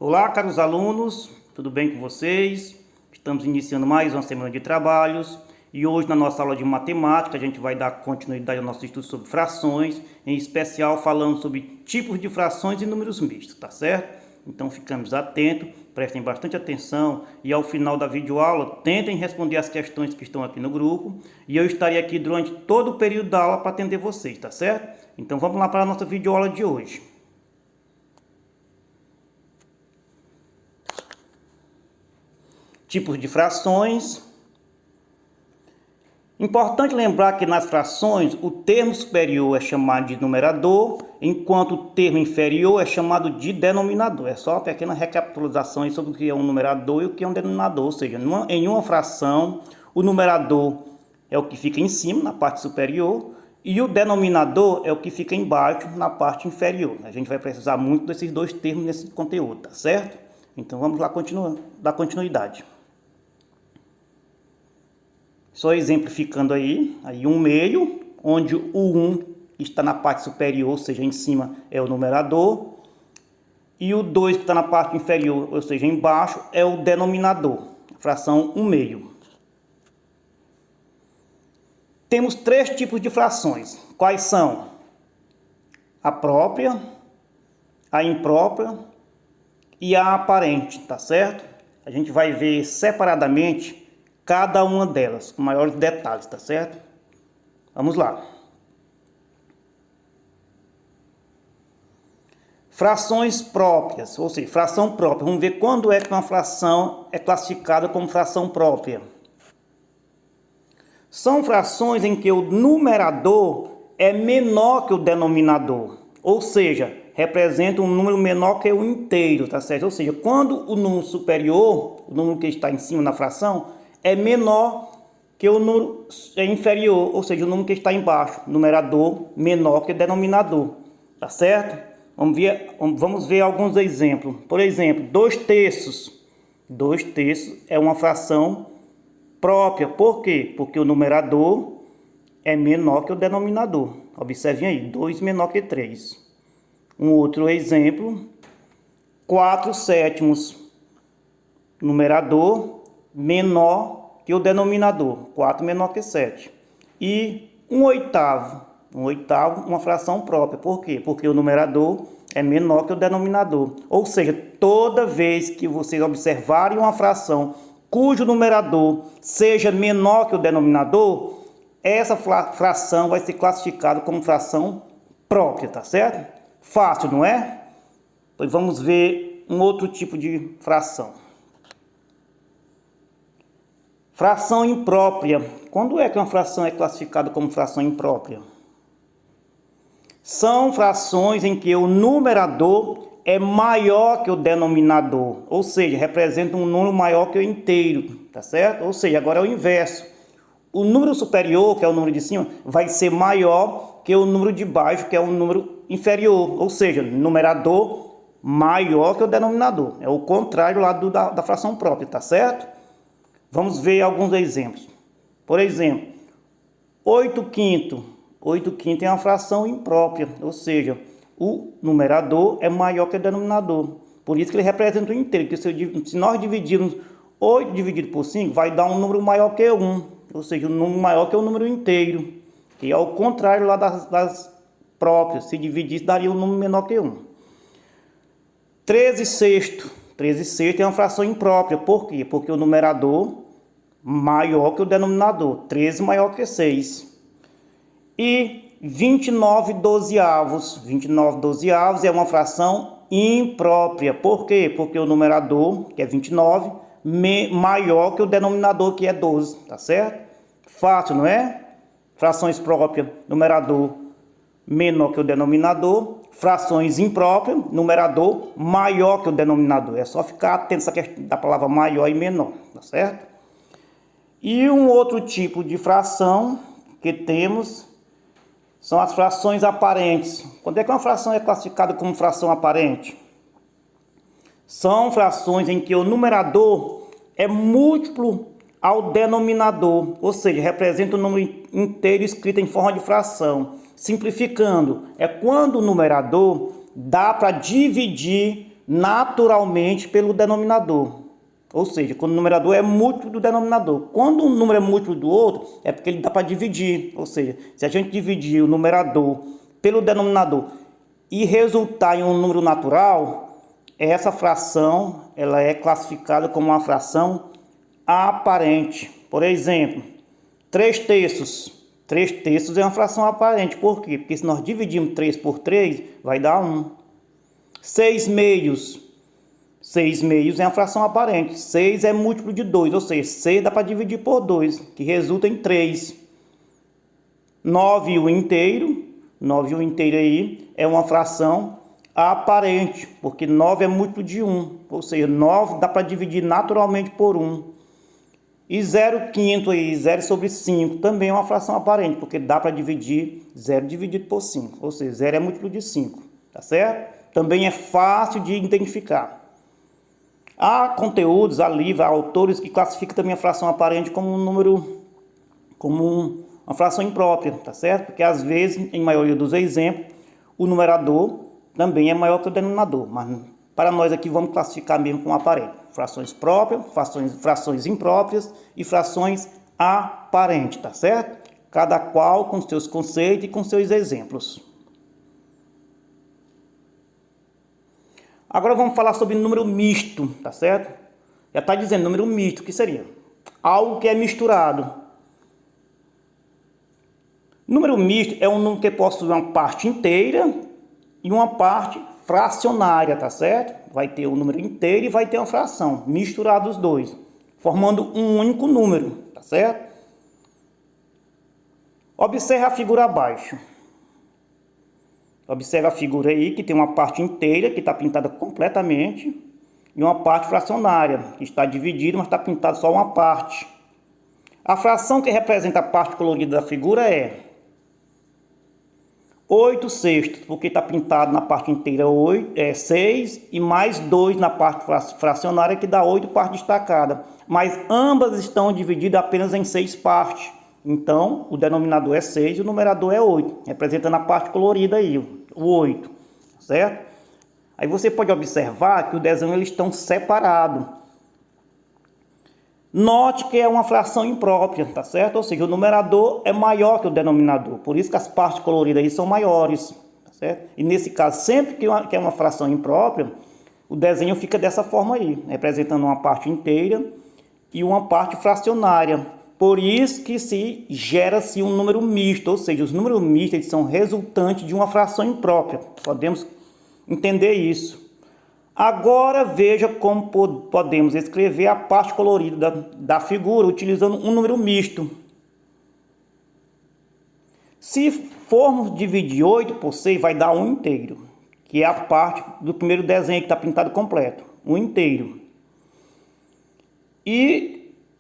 Olá, caros alunos, tudo bem com vocês? Estamos iniciando mais uma semana de trabalhos e hoje na nossa aula de matemática a gente vai dar continuidade ao nosso estudo sobre frações, em especial falando sobre tipos de frações e números mistos, tá certo? Então ficamos atentos, prestem bastante atenção e ao final da videoaula tentem responder as questões que estão aqui no grupo e eu estarei aqui durante todo o período da aula para atender vocês, tá certo? Então vamos lá para a nossa videoaula de hoje. Tipos de frações. Importante lembrar que nas frações o termo superior é chamado de numerador, enquanto o termo inferior é chamado de denominador. É só uma pequena recapitulação sobre o que é um numerador e o que é um denominador. Ou seja, em uma fração, o numerador é o que fica em cima, na parte superior, e o denominador é o que fica embaixo, na parte inferior. A gente vai precisar muito desses dois termos nesse conteúdo, tá certo? Então vamos lá dar continuidade. Só exemplificando aí 1/2, onde o 1 está na parte superior, ou seja, em cima é o numerador, e o 2 que está na parte inferior, ou seja, embaixo, é o denominador, a fração 1/2. Temos 3 tipos de frações. Quais são? A própria, a imprópria e a aparente, tá certo? A gente vai ver separadamente cada uma delas, com maiores detalhes, tá certo? Vamos lá. Frações próprias, ou seja, fração própria. Vamos ver quando é que uma fração é classificada como fração própria. São frações em que o numerador é menor que o denominador, ou seja, representa um número menor que o inteiro, tá certo? Ou seja, quando o número superior, o número que está em cima da fração, é menor que o número inferior, ou seja, o número que está embaixo, numerador menor que o denominador, tá certo? Vamos ver alguns exemplos. Por exemplo, 2/3. 2/3 é uma fração própria. Por quê? Porque o numerador é menor que o denominador. Observem aí, 2 menor que 3. Um outro exemplo, 4/7. Numerador menor que o denominador, 4 menor que 7. E 1/8. 1/8, uma fração própria. Por quê? Porque o numerador é menor que o denominador. Ou seja, toda vez que vocês observarem uma fração cujo numerador seja menor que o denominador, essa fração vai ser classificada como fração própria, tá certo? Fácil, não é? Pois vamos ver um outro tipo de fração. Fração imprópria. Quando é que uma fração é classificada como fração imprópria? São frações em que o numerador é maior que o denominador, ou seja, representa um número maior que o inteiro, tá certo? Ou seja, agora é o inverso. O número superior, que é o número de cima, vai ser maior que o número de baixo, que é o número inferior, ou seja, numerador maior que o denominador. É o contrário lá da fração própria, tá certo? Vamos ver alguns exemplos. Por exemplo, 8/5. 8/5 é uma fração imprópria, ou seja, o numerador é maior que o denominador. Por isso que ele representa o inteiro. Porque se nós dividirmos 8 dividido por 5, vai dar um número maior que 1. Ou seja, um número maior que o número inteiro. Que é o contrário lá das próprias. Se dividisse, daria um número menor que 1. 13/6. 13/6 é uma fração imprópria. Por quê? Porque o numerador maior que o denominador. 13 maior que 6. E 29/12. 29/12 é uma fração imprópria. Por quê? Porque o numerador, que é 29, maior que o denominador, que é 12. Tá certo? Fácil, não é? Frações próprias, numerador menor que o denominador. Frações impróprias, numerador maior que o denominador. É só ficar atento a essa questão da palavra maior e menor, tá certo? E um outro tipo de fração que temos são as frações aparentes. Quando é que uma fração é classificada como fração aparente? São frações em que o numerador é múltiplo ao denominador, ou seja, representa o número inteiro escrito em forma de fração. Simplificando, é quando o numerador dá para dividir naturalmente pelo denominador. Ou seja, quando o numerador é múltiplo do denominador. Quando um número é múltiplo do outro, é porque ele dá para dividir. Ou seja, se a gente dividir o numerador pelo denominador e resultar em um número natural, essa fração ela é classificada como uma fração aparente. Por exemplo, 3/3. 3/3 é uma fração aparente. Por quê? Porque se nós dividirmos 3 por 3, vai dar 1. 6/2. 6/2 é uma fração aparente. 6 é múltiplo de 2, ou seja, 6 dá para dividir por 2, que resulta em 3. 9/1 aí é uma fração aparente, porque 9 é múltiplo de 1, ou seja, 9 dá para dividir naturalmente por 1. E 0/5 aí, 0/5, também é uma fração aparente, porque dá para dividir 0 dividido por 5, ou seja, 0 é múltiplo de 5, tá certo? Também é fácil de identificar. Há conteúdos, há livros, há autores que classificam também a fração aparente como um número, como uma fração imprópria, tá certo? Porque às vezes, em maioria dos exemplos, o numerador também é maior que o denominador, mas para nós aqui vamos classificar mesmo como aparente. Frações próprias, frações impróprias e frações aparentes, tá certo? Cada qual com seus conceitos e com seus exemplos. Agora vamos falar sobre número misto, tá certo? Já está dizendo número misto, o que seria? Algo que é misturado. Número misto é um número que possui uma parte inteira e uma parte fracionária, tá certo? Vai ter o número inteiro e vai ter uma fração, misturados os dois, formando um único número, tá certo? Observe a figura abaixo. Observe a figura aí, que tem uma parte inteira, que está pintada completamente, e uma parte fracionária, que está dividida, mas está pintada só uma parte. A fração que representa a parte colorida da figura é 8/6, porque está pintado na parte inteira 6, e mais 2 na parte fracionária, que dá 8 partes destacadas. Mas ambas estão divididas apenas em 6 partes. Então, o denominador é 6 e o numerador é 8, representando a parte colorida aí, o 8, certo? Aí você pode observar que o desenho eles estão separados. Note que é uma fração imprópria, tá certo? Ou seja, o numerador é maior que o denominador, por isso que as partes coloridas aí são maiores, tá certo? E nesse caso, sempre que é uma fração imprópria, o desenho fica dessa forma aí, representando uma parte inteira e uma parte fracionária. Por isso que se gera-se um número misto, ou seja, os números mistos eles são resultantes de uma fração imprópria. Podemos entender isso. Agora veja como podemos escrever a parte colorida da figura utilizando um número misto. Se formos dividir 8 por 6, vai dar 1 inteiro, que é a parte do primeiro desenho que está pintado completo, 1 inteiro. E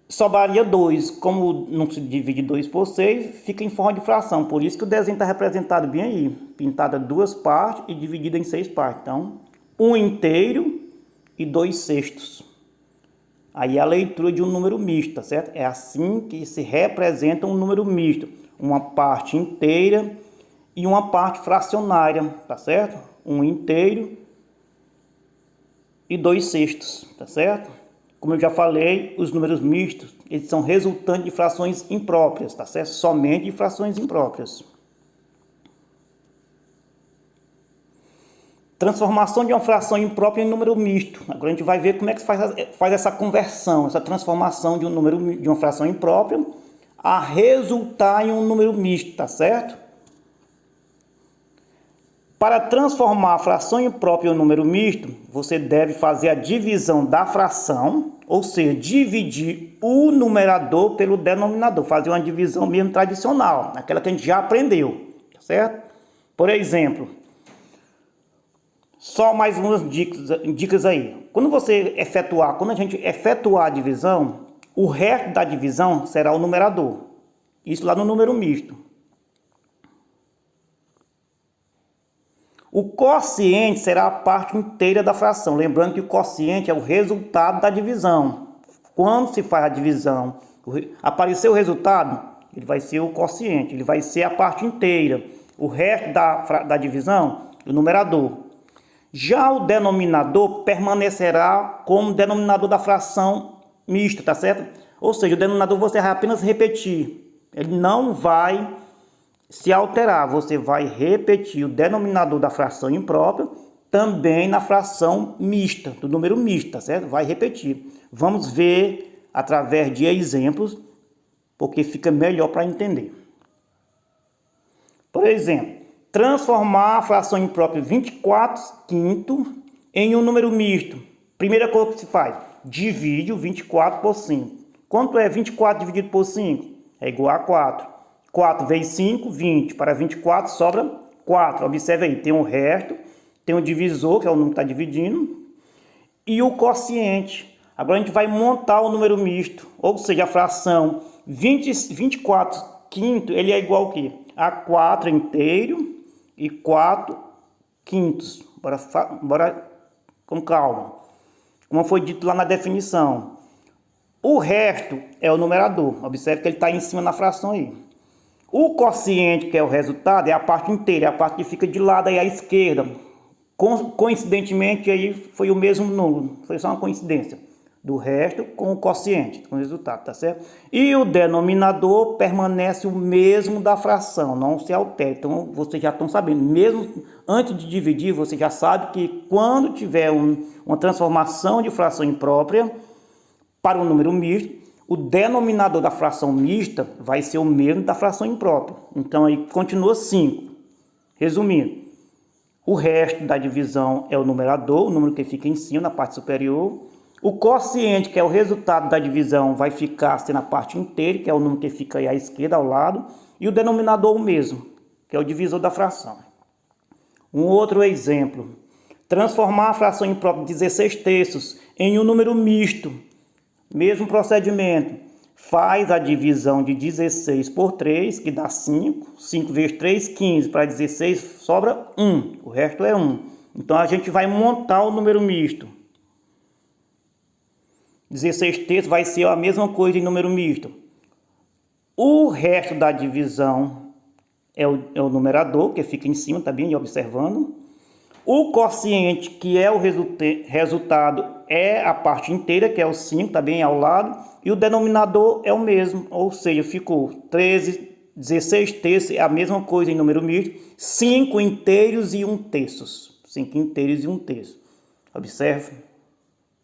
sobraria 2, como não se divide 2 por 6, fica em forma de fração, por isso que o desenho está representado bem aí, pintada 2 partes e dividida em 6 partes. Então, 1 inteiro e 2/6. Aí é a leitura de um número misto, tá certo? É assim que se representa um número misto, uma parte inteira e uma parte fracionária, tá certo? 1 inteiro e 2/6, tá certo? Como eu já falei, os números mistos, eles são resultantes de frações impróprias, tá certo? Somente de frações impróprias. Transformação de uma fração imprópria em número misto. Agora a gente vai ver como é que faz essa conversão, essa transformação de uma fração imprópria a resultar em um número misto, tá certo? Para transformar a fração imprópria em um número misto, você deve fazer a divisão da fração, ou seja, dividir o numerador pelo denominador, fazer uma divisão mesmo tradicional, aquela que a gente já aprendeu, tá certo? Por exemplo, só mais umas dicas aí. Quando a gente efetuar a divisão, o resto da divisão será o numerador. Isso lá no número misto. O quociente será a parte inteira da fração. Lembrando que o quociente é o resultado da divisão. Quando se faz a divisão, aparecer o resultado, ele vai ser o quociente, ele vai ser a parte inteira. O resto da divisão, o numerador. Já o denominador permanecerá como denominador da fração mista, tá certo? Ou seja, o denominador você vai apenas repetir, ele não vai se alterar, você vai repetir o denominador da fração imprópria também na fração mista, do número misto, tá certo? Vai repetir. Vamos ver através de exemplos, porque fica melhor para entender. Por exemplo, transformar a fração imprópria 24/5 em um número misto. Primeira coisa que se faz, divide o 24 por 5. Quanto é 24 dividido por 5? É igual a 4. 4 vezes 5, 20. Para 24 sobra 4. Observe aí, tem o resto, tem o divisor, que é o número que está dividindo, e o quociente. Agora a gente vai montar o número misto, ou seja, a fração 24/5, ele é igual ao quê? A 4 inteiro e 4/5. Bora com calma. Como foi dito lá na definição. O resto é o numerador. Observe que ele está em cima na fração aí. O quociente, que é o resultado, é a parte inteira, é a parte que fica de lado aí à esquerda. Coincidentemente, aí foi o mesmo número, foi só uma coincidência do resto com o quociente, com o resultado, tá certo? E o denominador permanece o mesmo da fração, não se altera. Então, vocês já estão sabendo, mesmo antes de dividir, você já sabe que quando tiver uma transformação de fração imprópria para um número misto, o denominador da fração mista vai ser o mesmo da fração imprópria. Então, aí continua 5. Resumindo, o resto da divisão é o numerador, o número que fica em cima, na parte superior. O quociente, que é o resultado da divisão, vai ficar assim na parte inteira, que é o número que fica aí à esquerda, ao lado. E o denominador o mesmo, que é o divisor da fração. Um outro exemplo. Transformar a fração imprópria de 16/3 em um número misto. Mesmo procedimento. Faz a divisão de 16 por 3, que dá 5. 5 vezes 3, 15. Para 16 sobra 1. O resto é 1. Então a gente vai montar o número misto. 16/3 vai ser a mesma coisa em número misto. O resto da divisão é o numerador, que fica em cima, tá bem observando. O quociente, que é o resultado, é a parte inteira, que é o 5, tá bem ao lado. E o denominador é o mesmo, ou seja, ficou 13, 16/3, é a mesma coisa em número misto. 5 inteiros e 1/3. 5 inteiros e 1/3. Observe,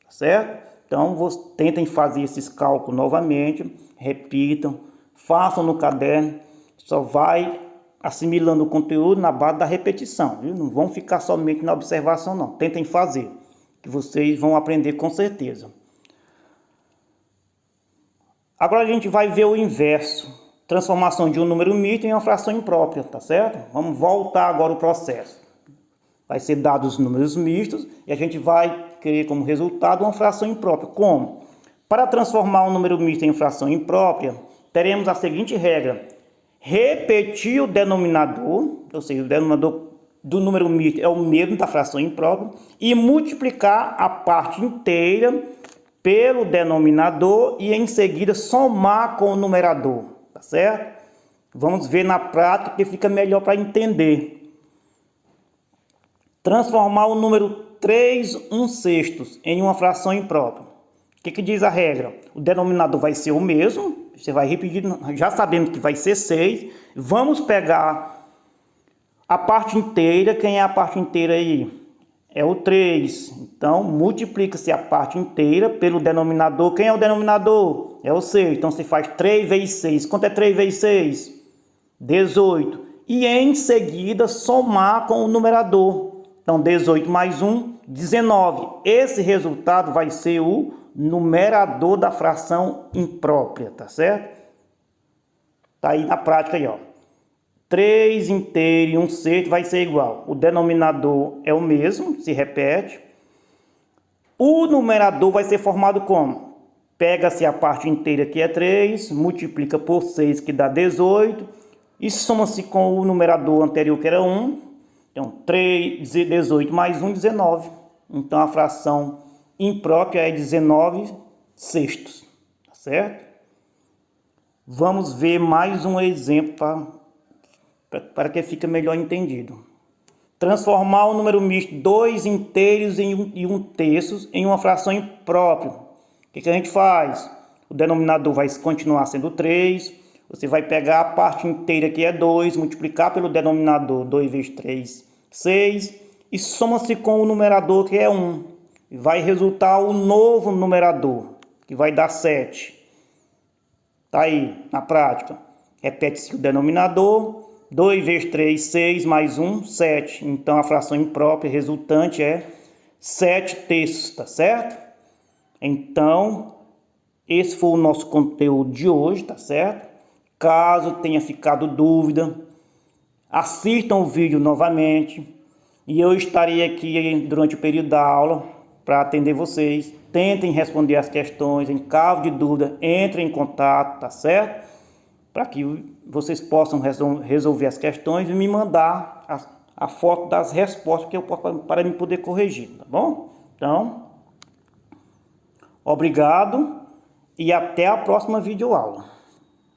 tá certo? Então, tentem fazer esses cálculos novamente, repitam, façam no caderno, só vai assimilando o conteúdo na base da repetição, viu? Não vão ficar somente na observação, não. Tentem fazer, que vocês vão aprender com certeza. Agora a gente vai ver o inverso, transformação de um número misto em uma fração imprópria, tá certo? Vamos voltar agora o processo. Vai ser dados os números mistos e a gente vai querer como resultado uma fração imprópria. Como? Para transformar um número misto em fração imprópria, teremos a seguinte regra. Repetir o denominador, ou seja, o denominador do número misto é o mesmo da fração imprópria, e multiplicar a parte inteira pelo denominador e em seguida somar com o numerador, tá certo? Vamos ver na prática que fica melhor para entender. Transformar o número 3/1/6 em uma fração imprópria. O que diz a regra? O denominador vai ser o mesmo, você vai repetir, já sabendo que vai ser 6. Vamos pegar a parte inteira. Quem é a parte inteira aí? É o 3. Então, multiplica-se a parte inteira pelo denominador. Quem é o denominador? É o 6. Então, você faz 3 vezes 6. Quanto é 3 vezes 6? 18. E em seguida, somar com o numerador. Então, 18 mais 1, 19. Esse resultado vai ser o numerador da fração imprópria, tá certo? Tá aí na prática aí, ó. 3 inteiro e 1/6 vai ser igual. O denominador é o mesmo, se repete. O numerador vai ser formado como? Pega-se a parte inteira, que é 3, multiplica por 6, que dá 18, e soma-se com o numerador anterior, que era 1. Então, 3, 18 mais 1, 19. Então, a fração imprópria é 19/6, tá certo? Vamos ver mais um exemplo para que fique melhor entendido. Transformar o número misto 2 inteiros e 1 terço em uma fração imprópria. O que a gente faz? O denominador vai continuar sendo 3. Você vai pegar a parte inteira que é 2, multiplicar pelo denominador 2 vezes 3, 6. E soma-se com o numerador que é 1. E vai resultar o novo numerador, que vai dar 7. Tá aí, na prática. Repete-se o denominador. 2 vezes 3, 6, mais 1, 7. Então, a fração imprópria resultante é 7 terços, tá certo? Então, esse foi o nosso conteúdo de hoje, tá certo? Caso tenha ficado dúvida, assistam o vídeo novamente. E eu estarei aqui durante o período da aula para atender vocês. Tentem responder as questões. Em caso de dúvida, entrem em contato, tá certo? Para que vocês possam resolver as questões e me mandar a foto das respostas que eu posso, para me poder corrigir, tá bom? Então, obrigado e até a próxima videoaula.